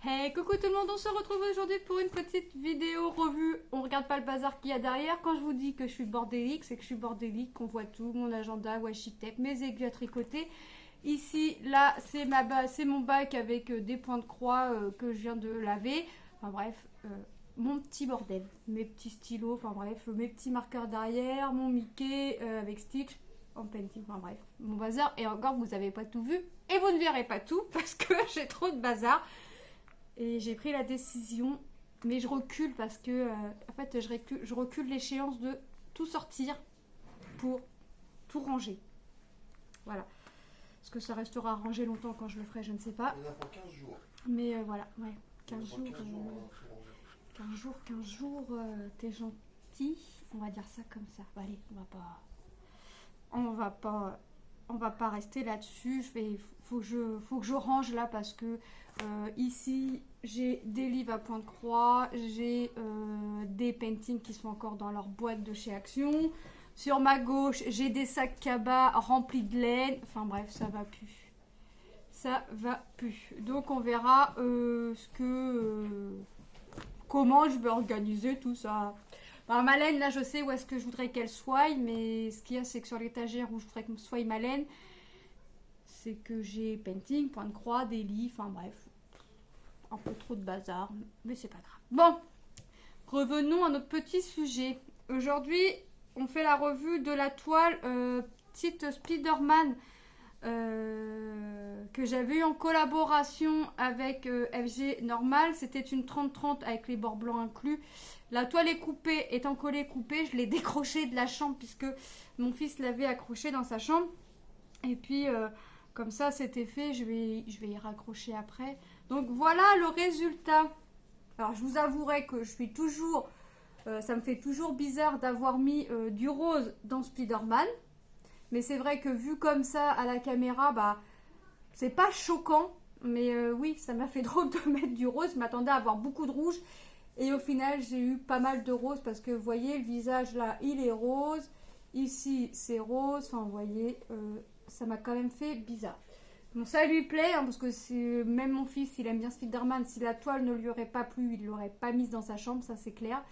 Hey, coucou tout le monde, on se retrouve aujourd'hui pour une petite vidéo revue. On regarde pas le bazar qu'il y a derrière. Quand je vous dis que je suis bordélique, c'est que je suis bordélique, qu'on voit tout, mon agenda, washi tape, mes aiguilles à tricoter. Ici, là, c'est mon bac avec des points de croix que je viens de laver. Enfin bref, mon petit bordel, mes petits stylos, enfin bref, mes petits marqueurs derrière, mon Mickey avec Stitch en painting, enfin bref, mon bazar. Et encore, vous n'avez pas tout vu et vous ne verrez pas tout parce que j'ai trop de bazar. Et j'ai pris la décision, mais je recule parce que, en fait, je recule l'échéance de tout sortir pour tout ranger. Voilà. Est-ce que ça restera rangé longtemps quand je le ferai, je ne sais pas. Il y en a pour 15 jours. Mais voilà, ouais. 15 jours. 15 jours, t'es gentil. On va dire ça comme ça. Bon, allez, on va pas rester là-dessus. Faut que je range là parce que ici j'ai des livres à point de croix, j'ai des paintings qui sont encore dans leur boîte de chez Action. Sur ma gauche, j'ai des sacs cabas remplis de laine. Enfin bref, ça va plus. Ça va plus. Donc on verra comment je vais organiser tout ça. Alors, ma laine, là, je sais où est-ce que je voudrais qu'elle soit, mais ce qu'il y a, c'est que sur l'étagère où je voudrais que soit ma laine, c'est que j'ai painting, point de croix, des lits, enfin bref, un peu trop de bazar, mais c'est pas grave. Bon, revenons à notre petit sujet. Aujourd'hui, on fait la revue de la toile petite Spider-Man que j'avais eu en collaboration avec FG Normal. C'était une 30-30 avec les bords blancs inclus. La toile est coupée, étant collée coupée, je l'ai décrochée de la chambre puisque mon fils l'avait accrochée dans sa chambre. Et puis, comme ça, c'était fait, je vais y raccrocher après. Donc, voilà le résultat. Alors, je vous avouerai que je suis toujours... ça me fait toujours bizarre d'avoir mis du rose dans Spider-Man. Mais c'est vrai que vu comme ça à la caméra, bah, c'est pas choquant. Mais oui, ça m'a fait drôle de mettre du rose. Je m'attendais à avoir beaucoup de rouge. Et au final, j'ai eu pas mal de rose parce que vous voyez, le visage là, il est rose. Ici, c'est rose. Enfin, vous voyez, ça m'a quand même fait bizarre. Bon, ça lui plaît, hein, parce que même mon fils, il aime bien Spider-Man. Si la toile ne lui aurait pas plu, il ne l'aurait pas mise dans sa chambre, ça c'est clair.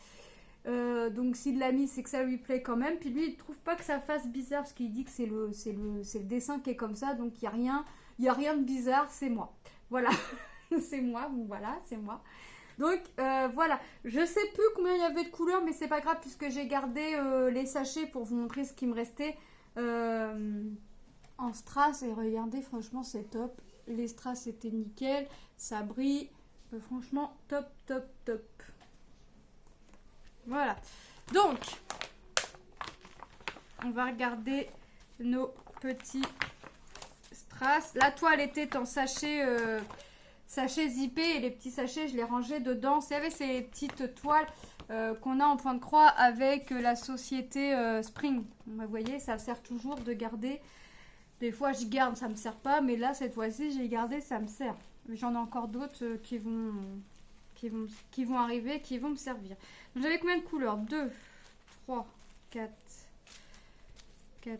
Donc s'il l'a mis, c'est que ça lui plaît quand même. Puis lui, il trouve pas que ça fasse bizarre, parce qu'il dit que c'est le dessin qui est comme ça. Donc il n'y a rien de bizarre, c'est moi. Voilà, c'est moi, voilà, c'est moi. Donc voilà, je sais plus combien il y avait de couleurs, mais c'est pas grave puisque j'ai gardé les sachets pour vous montrer ce qui me restait en strass. Et regardez, franchement c'est top. Les strass c'était nickel, ça brille, franchement top, top, top. Voilà, donc on va regarder nos petits strass. La toile était en sachet zippé et les petits sachets je les rangeais dedans. Vous savez, ces petites toiles qu'on a en point de croix avec la société Spring. Vous voyez, ça sert toujours de garder. Des fois je garde, ça me sert pas, mais là cette fois-ci j'ai gardé, ça me sert. J'en ai encore d'autres qui vont arriver, qui vont me servir. J'avais combien de couleurs? 2, 3, 4,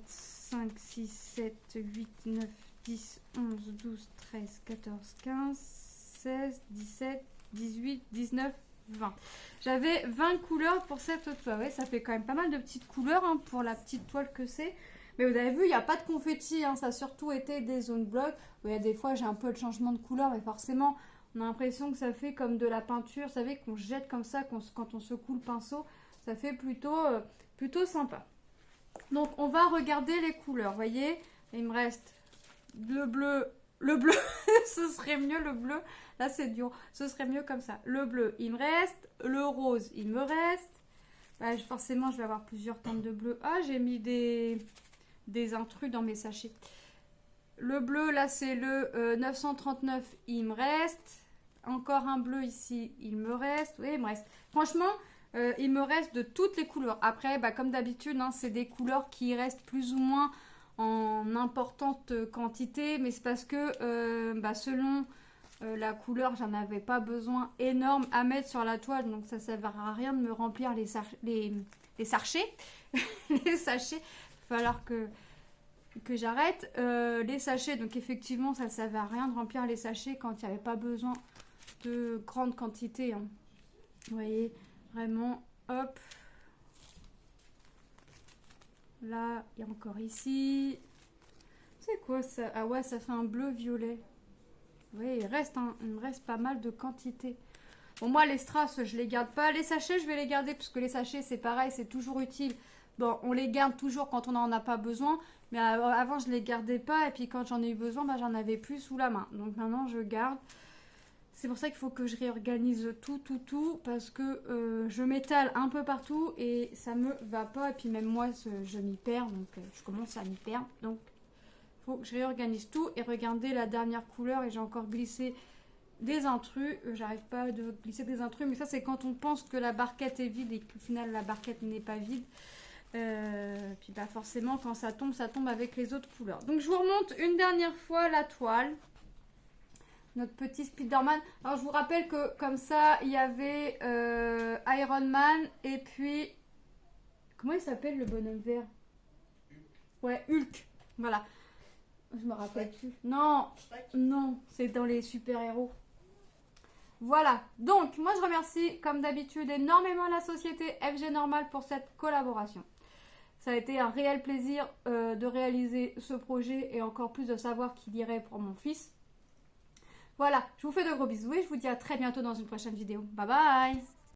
5, 6, 7, 8, 9, 10, 11, 12, 13, 14, 15, 16, 17, 18, 19, 20. J'avais 20 couleurs pour cette toile. Ouais, ça fait quand même pas mal de petites couleurs hein, pour la petite toile que c'est. Mais vous avez vu, il n'y a pas de confetti. Hein, ça a surtout été des zones blocs. Il y a des fois, j'ai un peu le changement de couleur, mais forcément, on a l'impression que ça fait comme de la peinture. Vous savez, qu'on jette comme ça quand on secoue le pinceau. Ça fait plutôt sympa. Donc, on va regarder les couleurs. Vous voyez, il me reste le bleu, ce serait mieux le bleu. Là, c'est dur. Ce serait mieux comme ça. Le bleu, il me reste. Le rose, il me reste. Bah, forcément, je vais avoir plusieurs teintes de bleu. Ah, j'ai mis des intrus dans mes sachets. Le bleu, là, c'est le 939. Il me reste. Encore un bleu ici. Il me reste. Oui, il me reste. Franchement, il me reste de toutes les couleurs. Après, bah, comme d'habitude, hein, c'est des couleurs qui restent plus ou moins en importante quantité, mais c'est parce que selon la couleur, j'en avais pas besoin énorme à mettre sur la toile, donc ça ne servira à rien de me remplir les sachets. Les sachets, il va falloir que j'arrête les sachets. Donc effectivement, ça ne servait à rien de remplir les sachets quand il n'y avait pas besoin de grande quantité. Hein. Vous voyez, vraiment, hop. Là, il y a encore ici. C'est quoi ça? Ah ouais, ça fait un bleu-violet. Oui, il me reste pas mal de quantité. Bon, moi, les strass, je les garde pas. Les sachets, je vais les garder parce que les sachets, c'est pareil, c'est toujours utile. Bon, on les garde toujours quand on n'en a pas besoin. Mais avant, je les gardais pas. Et puis, quand j'en ai eu besoin, bah, j'en avais plus sous la main. Donc, maintenant, je garde. C'est pour ça qu'il faut que je réorganise tout. Parce que je m'étale un peu partout et ça me va pas. Et puis, même moi, je m'y perds. Donc, je commence à m'y perdre. Donc, il faut que je réorganise tout. Et regardez la dernière couleur. Et j'ai encore glissé des intrus. J'arrive pas à glisser des intrus. Mais ça, c'est quand on pense que la barquette est vide et qu'au final, la barquette n'est pas vide. Puis bah forcément quand ça tombe avec les autres couleurs. Donc je vous remonte une dernière fois la toile, notre petit Spider-Man. Alors je vous rappelle que comme ça il y avait Iron Man et puis comment il s'appelle le bonhomme vert? Ouais, Hulk. Voilà, je me rappelle plus. Non, non, c'est dans les super-héros. Voilà, donc moi je remercie comme d'habitude énormément la société FG Normal pour cette collaboration. Ça a été un réel plaisir de réaliser ce projet et encore plus de savoir qu'il irait pour mon fils. Voilà, je vous fais de gros bisous et je vous dis à très bientôt dans une prochaine vidéo. Bye bye!